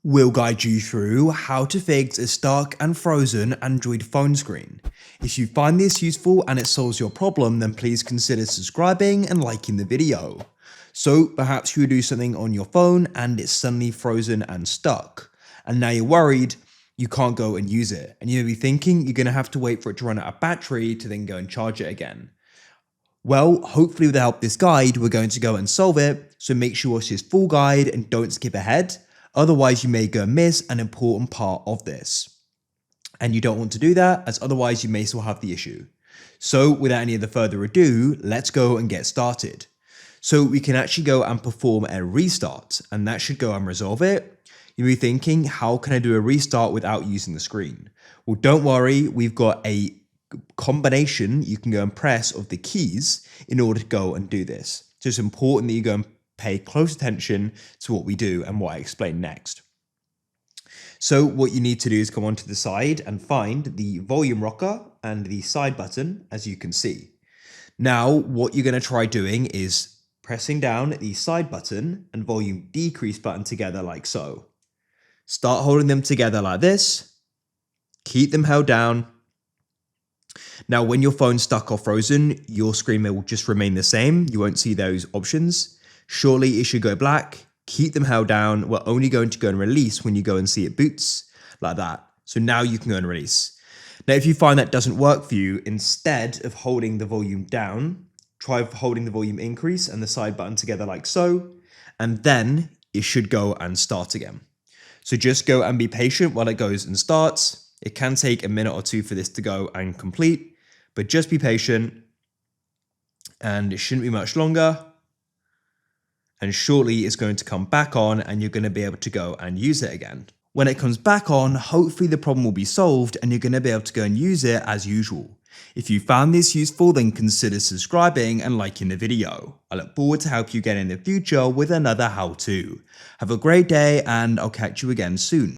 We'll guide you through how to fix a stuck and frozen Android phone screen. If you find this useful and it solves your problem, then please consider subscribing and liking the video. So perhaps you do something on your phone and it's suddenly frozen and stuck, and now you're worried you can't go and use it, and you'll be thinking you're going to have to wait for it to run out of battery to then go and charge it again. Well, hopefully with the help of this guide, we're going to go and solve it, so make sure you watch this full guide and don't skip ahead. Otherwise, you may go and miss an important part of this. And you don't want to do that, as otherwise you may still have the issue. So without any other further ado, let's go and get started. So we can actually go and perform a restart, and that should go and resolve it. You'll be thinking, how can I do a restart without using the screen? Well, don't worry, we've got a combination you can go and press of the keys in order to go and do this. So it's important that you go and pay close attention to what we do and what I explain next. So what you need to do is come onto the side and find the volume rocker and the side button, as you can see. Now, what you're going to try doing is pressing down the side button and volume decrease button together like so. Start holding them together like this. Keep them held down. Now, when your phone's stuck or frozen, your screen will just remain the same. You won't see those options. Shortly, it should go black. Keep them held down. We're only going to go and release when you go and see it boots, like that. So now you can go and release. Now, if you find that doesn't work for you, instead of holding the volume down, try holding the volume increase and the side button together like so, and then it should go and start again. So just go and be patient while it goes and starts. It can take a minute or two for this to go and complete, but just be patient, and it shouldn't be much longer. And shortly it's going to come back on and you're going to be able to go and use it again. When it comes back on, hopefully the problem will be solved and you're going to be able to go and use it as usual. If you found this useful, then consider subscribing and liking the video. I look forward to help you again in the future with another how-to. Have a great day and I'll catch you again soon.